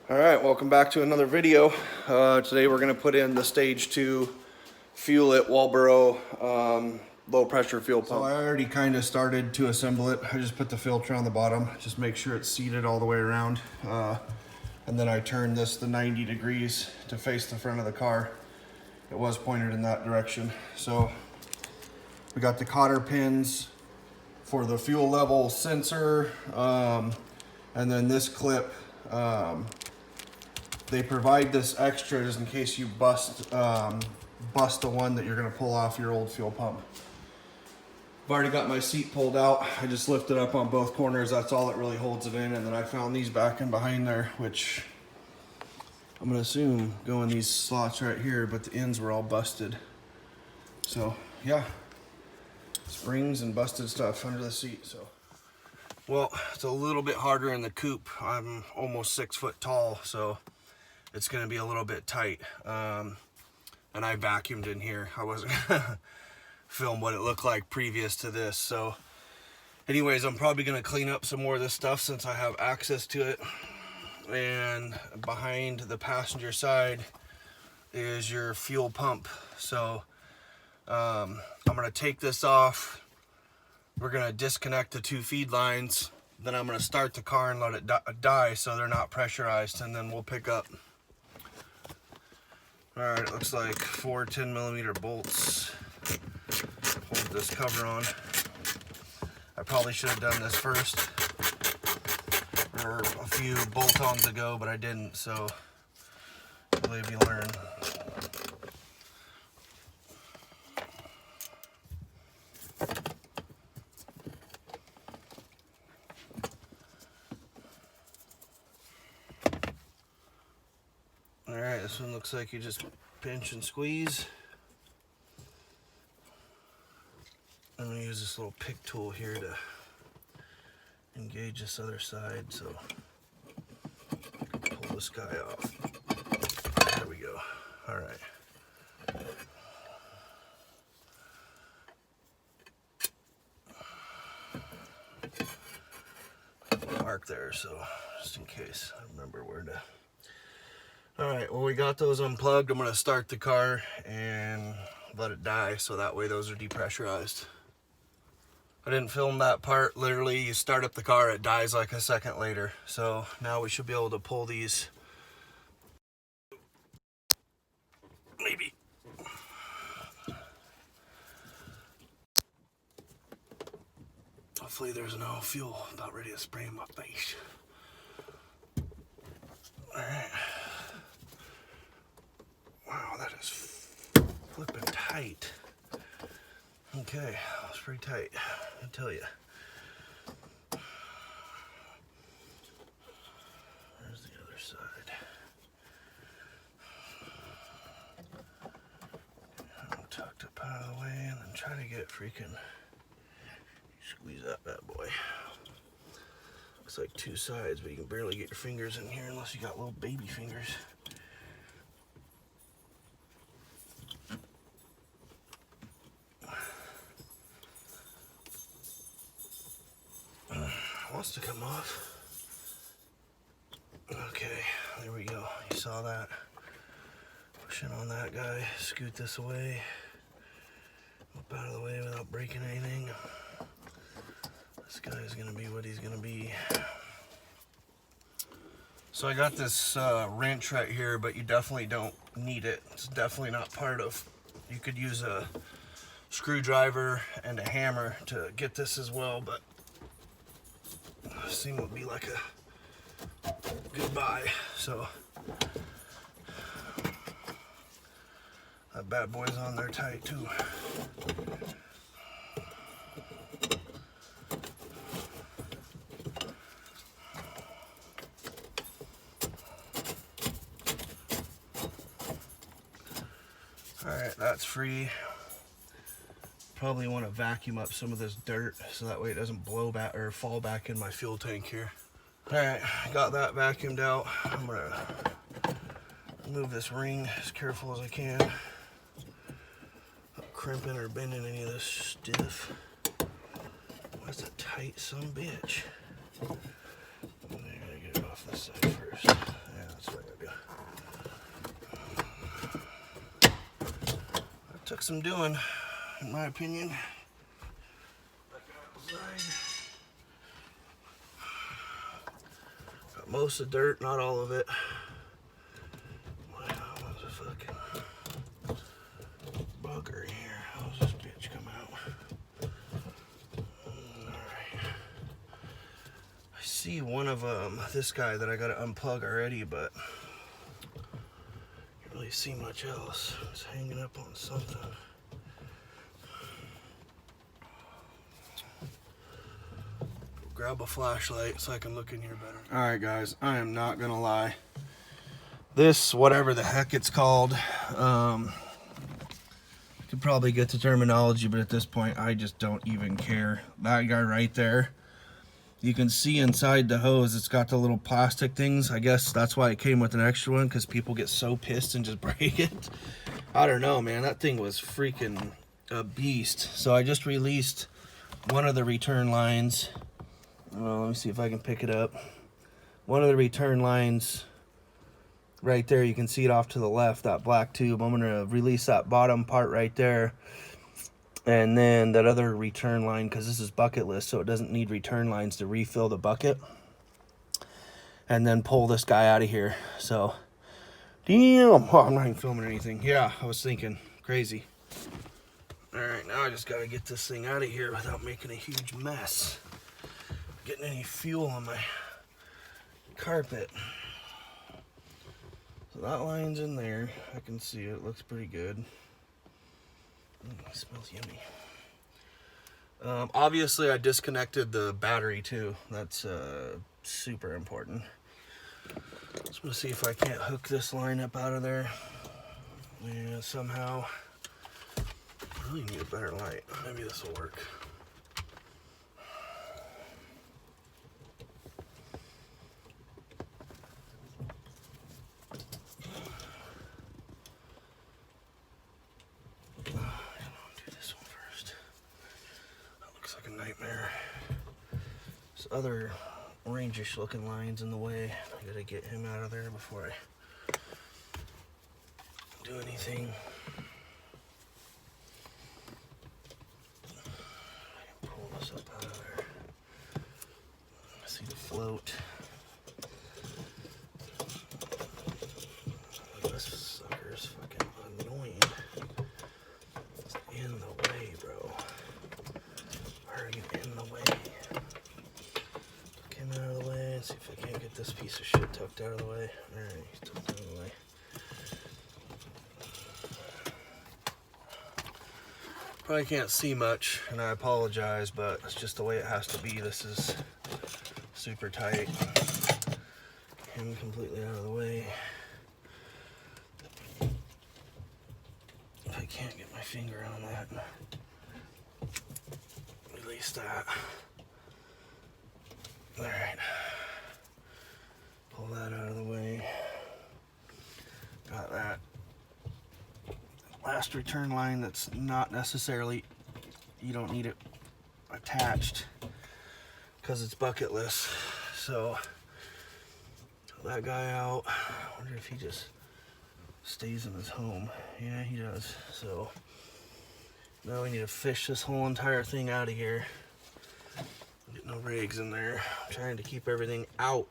All right, welcome back to another video. Today we're going to put in the stage 2 fuel it Walboro low pressure fuel pump. So I already kind of started to assemble it. I just put the filter on the bottom, just make sure it's seated all the way around. And then I turned this the 90 degrees to face the front of the car. It was pointed in that direction. So we got the cotter pins for the fuel level sensor. And then this clip, they provide this extra just in case you bust the one that you're gonna pull off your old fuel pump. I've already got my seat pulled out. I just lifted up on both corners. That's all that really holds it in. And then I found these back in behind there, which I'm gonna assume go in these slots right here, but the ends were all busted. So yeah, springs and busted stuff under the seat. So, well, it's a little bit harder in the coupe. I'm almost 6 foot tall, so it's going to be a little bit tight. And I vacuumed in here. I wasn't gonna film what it looked like previous to this. So anyways, I'm probably going to clean up some more of this stuff since I have access to it. And behind the passenger side is your fuel pump. So I'm going to take this off. We're going to disconnect the 2 feed lines. Then I'm going to start the car and let it die so they're not pressurized, and then we'll pick up. Alright, it looks like 4 10mm bolts hold this cover on. I probably should have done this first, or a few bolt-ons ago, but I didn't, so live you learn. Alright, this one looks like you just pinch and squeeze. I'm going to use this little pick tool here to engage this other side, so pull this guy off. There we go. Alright. Mark there, so just in case I remember where to. Alright, well, we got those unplugged. I'm going to start the car and let it die so that way those are depressurized. I didn't film that part. Literally, you start up the car, it dies like a second later. So now we should be able to pull these. Maybe. Hopefully there's no fuel about ready to spray in my face. Alright. Wow, that is flipping tight. Okay, that's pretty tight, I tell you. There's the other side. I'm tucked up out of the way and then try to get freaking, squeeze that bad boy. Looks like 2 sides, but you can barely get your fingers in here unless you got little baby fingers. Wants to come off. Okay, there we go. You saw that. Pushing on that guy. Scoot this away. Up out of the way without breaking anything. This guy is going to be what he's going to be. So I got this wrench right here, but you definitely don't need it. It's definitely not part of. You could use a screwdriver and a hammer to get this as well, but seem to be like a goodbye. So that bad boy's on there tight too. Alright, that's free. Probably want to vacuum up some of this dirt so that way it doesn't blow back or fall back in my fuel tank here. Alright, got that vacuumed out. I'm gonna move this ring as careful as I can. Not crimping or bending any of this stuff. That's a tight son of a bitch. I gotta get it off this side first. Yeah, that's Took some doing, in my opinion. Got most of the dirt, not all of it. Wow, what's a fucking bugger here? How's this bitch come out? Alright. I see one of this guy that I gotta unplug already, but can't really see much else. It's hanging up on something. Grab a flashlight so I can look in here better. All right, guys, I am not gonna lie. This, whatever the heck it's called, could probably get the terminology, but at this point, I just don't even care. That guy right there, you can see inside the hose, it's got the little plastic things. I guess that's why it came with an extra one, because people get so pissed and just break it. I don't know, man. That thing was freaking a beast. So I just released one of the return lines. Well, let me see if I can pick it up. One of the return lines right there, you can see it off to the left, that black tube. I'm going to release that bottom part right there. And then that other return line, because this is bucketless, so it doesn't need return lines to refill the bucket. And then pull this guy out of here. So, damn. Oh, I'm not even filming anything. Yeah, I was thinking. Crazy. Alright, now I just got to get this thing out of here without making a huge mess. Getting any fuel on my carpet. So that line's in there. I can see it. Looks pretty good. It smells yummy. Obviously, I disconnected the battery too. That's super important. Just want to see if I can't hook this line up out of there. Yeah, somehow. I really need a better light. Maybe this will work. Nightmare. There's other orangish looking lines in the way. I gotta get him out of there before I do anything. I can pull this up out of there. I see the float. This sucker's fucking annoying. It's in the way, bro. In the way. Tuck him out of the way and see if I can't get this piece of shit tucked out of the way. Alright, he's tucked out of the way. Probably can't see much, and I apologize, but it's just the way it has to be. This is super tight. Him completely out of the way. If I can't get my finger on that. Release that. Alright. Pull that out of the way. Got that last return line that's not necessarily, you don't need it attached because it's bucketless. So, that guy out. I wonder if he just stays in his home. Yeah, he does. So, now we need to fish this whole entire thing out of here. Get no rigs in there. I'm trying to keep everything out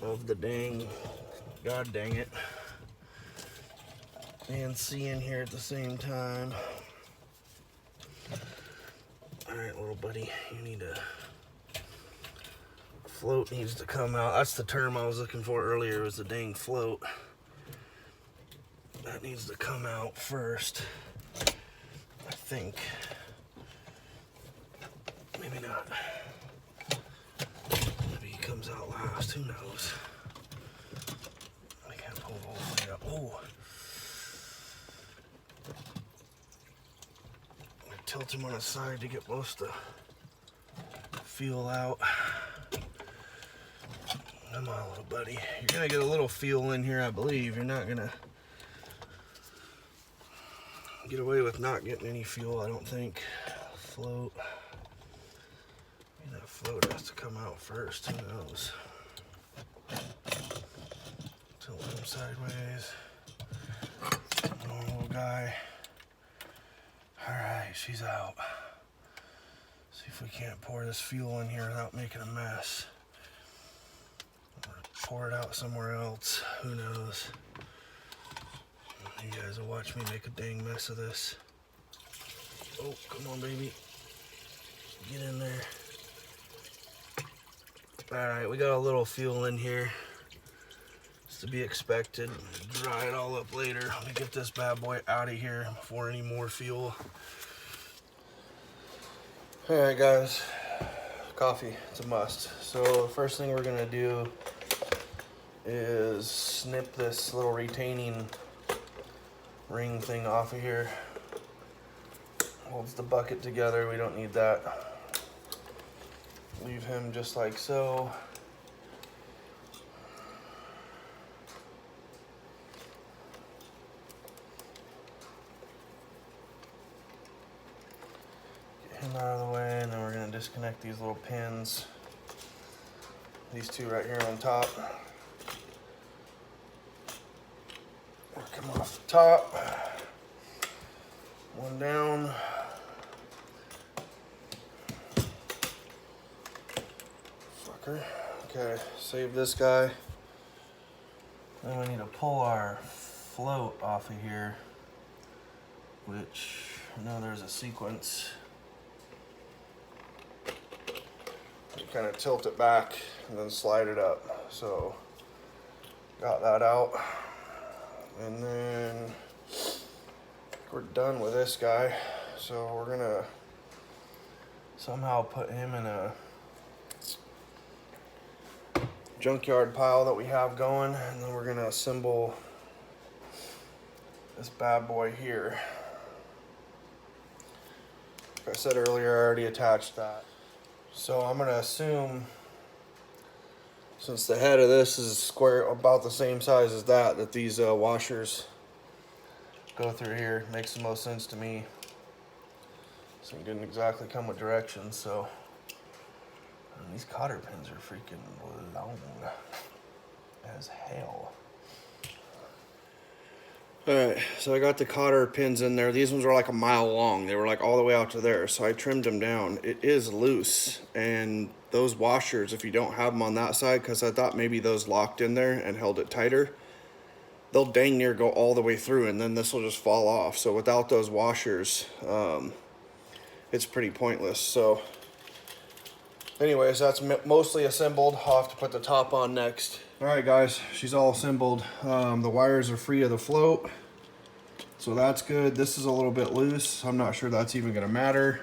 of the dang, god dang it, and see in here at the same time. Alright, little buddy, you need to, float needs to come out. That's the term I was looking for earlier, was the dang float. That needs to come out first. I think. Maybe not. Maybe he comes out last. Who knows? I can't pull the whole thing up. Oh. I'm gonna tilt him on his side to get most of the fuel out. Come on, little buddy. You're gonna get a little fuel in here, I believe. You're not gonna get away with not getting any fuel, I don't think. Float. Maybe that float has to come out first, who knows? Tilt him sideways. Normal guy. she's out. See if we can't pour this fuel in here without making a mess. Or pour it out somewhere else. Who knows? You guys will watch me make a dang mess of this. Oh, come on, baby. Get in there. Alright, we got a little fuel in here. It's to be expected. Dry it all up later. Let me get this bad boy out of here before any more fuel. Alright guys, coffee, it's a must. So the first thing we're gonna do is snip this little retaining ring thing off of here. Holds the bucket together, we don't need that. Leave him just like so. Get him out of the way, and then we're gonna disconnect these little pins. These two right here on top. Work them off the top. One down. Fucker. Okay, save this guy. Then we need to pull our float off of here, which I know there's a sequence. You kind of tilt it back and then slide it up. So, got that out. And then we're done with this guy. So we're gonna somehow put him in a junkyard pile that we have going, and then we're gonna assemble this bad boy here. Like I said earlier, I already attached that. So I'm gonna assume, since the head of this is square, about the same size as that these washers go through here. Makes the most sense to me. So it didn't exactly come with directions, so. And these cotter pins are freaking long as hell. Alright, so I got the cotter pins in there. These ones were like a mile long. They were like all the way out to there, so I trimmed them down. It is loose, and those washers, if you don't have them on that side, because I thought maybe those locked in there and held it tighter, they'll dang near go all the way through, and then this will just fall off. So without those washers, it's pretty pointless. So anyways, that's mostly assembled. I'll have to put the top on next. Alright guys, she's all assembled. The wires are free of the float, so that's good. This is a little bit loose. I'm not sure that's even going to matter.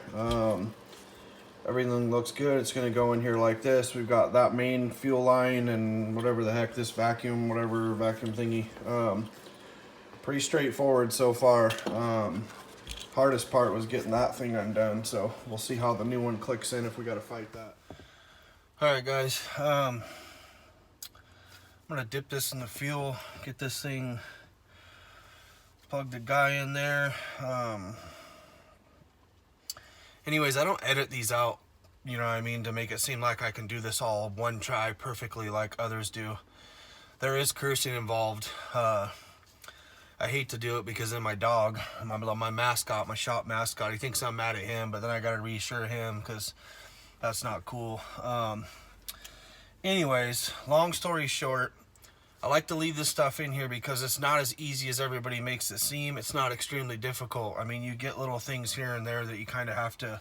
Everything looks good. It's going to go in here like this. We've got that main fuel line and whatever the heck, this vacuum, whatever vacuum thingy. Pretty straightforward so far. Hardest part was getting that thing undone, so we'll see how the new one clicks in if we got to fight that. Alright guys, I'm going to dip this in the fuel, get this thing, plug the guy in there. Anyways, I don't edit these out, you know what I mean, to make it seem like I can do this all one try perfectly like others do. There is cursing involved. I hate to do it because then my dog, my mascot, my shop mascot, he thinks I'm mad at him, but then I got to reassure him because that's not cool. Anyways, long story short, I like to leave this stuff in here because it's not as easy as everybody makes it seem. It's not extremely difficult. I mean, you get little things here and there that you kind of have to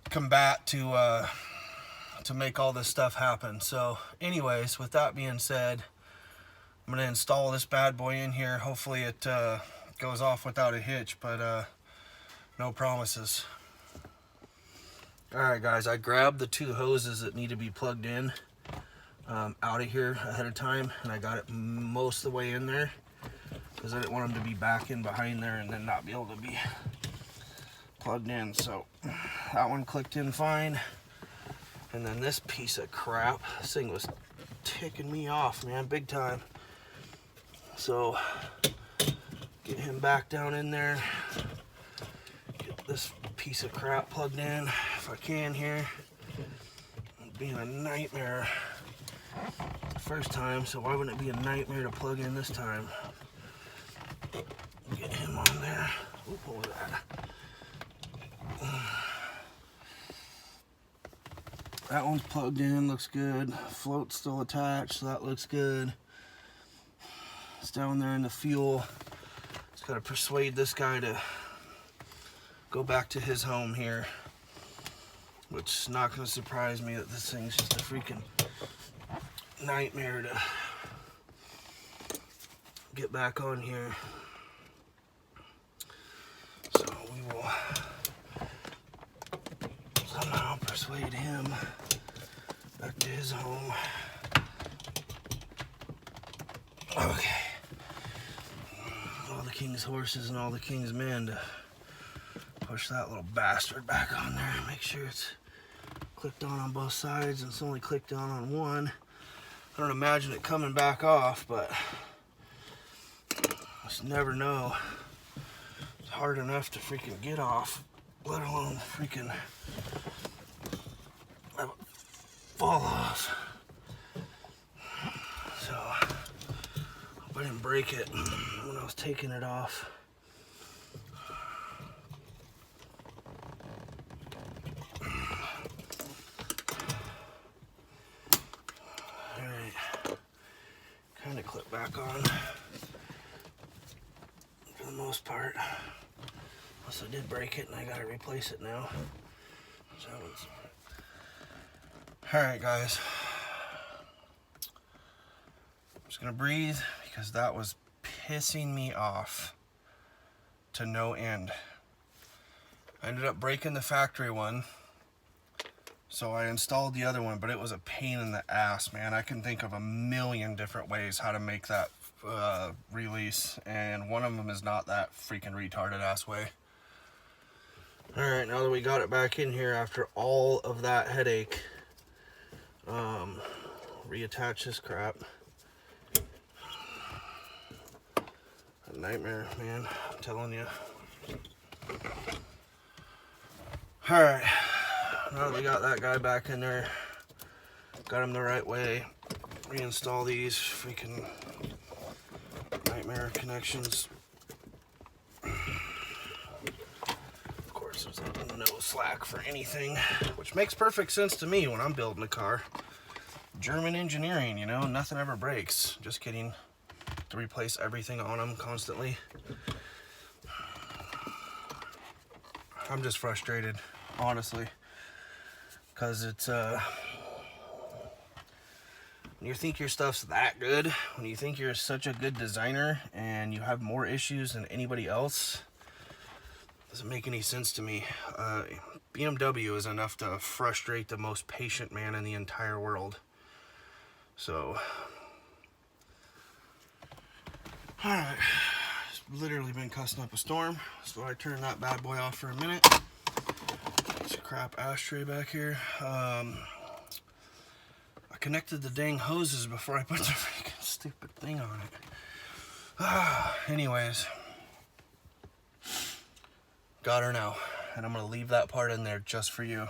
combat to make all this stuff happen. So anyways, with that being said, I'm going to install this bad boy in here. Hopefully it goes off without a hitch, but no promises. Alright guys, I grabbed the two hoses that need to be plugged in out of here ahead of time, and I got it most of the way in there because I didn't want them to be back in behind there and then not be able to be plugged in. So that one clicked in fine, and then this piece of crap, this thing was ticking me off, man, big time. So get him back down in there, get this piece of crap plugged in if I can here. It's being a nightmare the first time, so why wouldn't it be a nightmare to plug in this time? Get him on there. Ooh, what was that? That one's plugged in, looks good. Float's still attached, so that looks good. It's down there in the fuel. Just gotta persuade this guy to go back to his home here. Which is not gonna surprise me that this thing's just a freaking nightmare to get back on here. So we will somehow persuade him back to his home. Okay. All the king's horses and all the king's men to push that little bastard back on there. Make sure it's clicked on both sides, and it's only clicked on one. I don't imagine it coming back off, but just never know. It's hard enough to freaking get off, let alone freaking have it fall off. So, hope I didn't break it when I was taking it off. Alright, kind of clip back on for the most part. Unless I did break it and I gotta replace it now. So alright guys, I'm just gonna breathe because that was pissing me off to no end. I ended up breaking the factory one, so I installed the other one, but it was a pain in the ass, man. I can think of a million different ways how to make that release, and one of them is not that freaking retarded ass way. Alright, now that we got it back in here after all of that headache, reattach this crap. A nightmare, man, I'm telling you. Alright, now that we got that guy back in there, got him the right way, reinstall these freaking nightmare connections. Of course, there's no slack for anything, which makes perfect sense to me when I'm building a car. German engineering, you know, nothing ever breaks. Just kidding. To replace everything on them constantly. I'm just frustrated, honestly, because it's when you think your stuff's that good, when you think you're such a good designer and you have more issues than anybody else, doesn't make any sense to me. BMW is enough to frustrate the most patient man in the entire world. So, alright, literally been cussing up a storm, so I turned that bad boy off for a minute. It's a crap ashtray back here. I connected the dang hoses before I put the freaking stupid thing on it. Anyways, got her now, and I'm gonna leave that part in there just for you.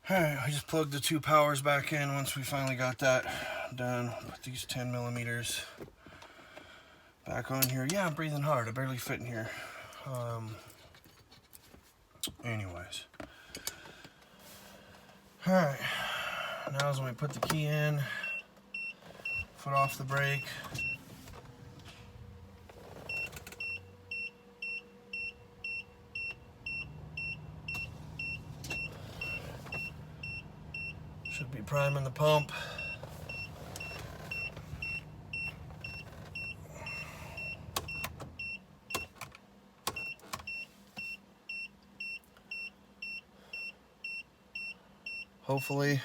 Alright, I just plugged the two powers back in once we finally got that done. Put these 10 millimeters back on here. Yeah, I'm breathing hard. I barely fit in here. Anyways. Alright. Now is when we put the key in. Foot off the brake. Should be priming the pump. Hopefully.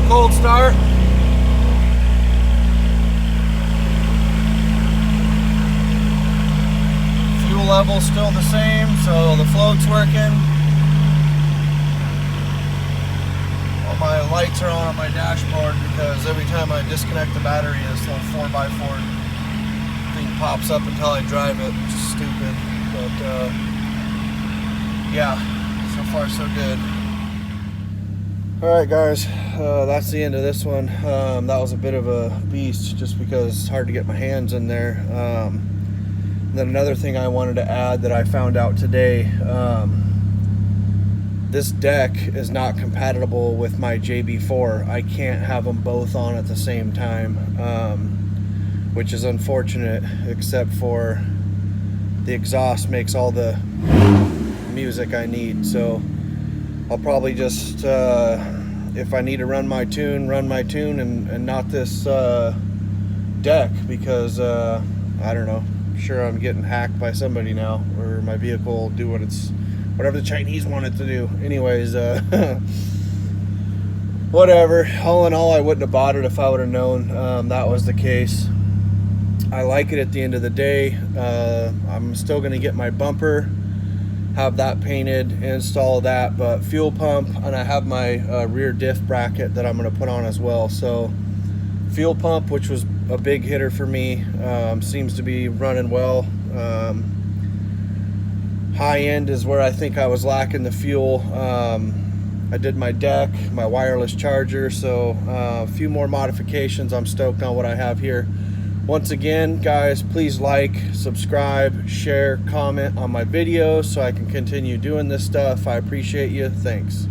Cold start. Fuel level still the same, so the float's working. my lights are on my dashboard because every time I disconnect the battery, this little 4x4 thing pops up until I drive it, which is stupid. But yeah, so far so good. Alright guys, that's the end of this one. That was a bit of a beast just because it's hard to get my hands in there. Then another thing I wanted to add that I found out today, this deck is not compatible with my JB4. I can't have them both on at the same time, which is unfortunate, except for the exhaust makes all the music I need. So I'll probably just, if I need to run my tune and not this deck, because I don't know, I'm sure I'm getting hacked by somebody now, or my vehicle will do whatever the Chinese want it to do. Anyways, whatever. All in all, I wouldn't have bought it if I would have known that was the case. I like it at the end of the day. I'm still going to get my bumper, have that painted, install that, but fuel pump, and I have my rear diff bracket that I'm going to put on as well. So fuel pump, which was a big hitter for me, seems to be running well. High end is where I think I was lacking the fuel. I did my deck, my wireless charger, so a few more modifications. I'm stoked on what I have here. Once again, guys, please like, subscribe, share, comment on my videos so I can continue doing this stuff. I appreciate you. Thanks.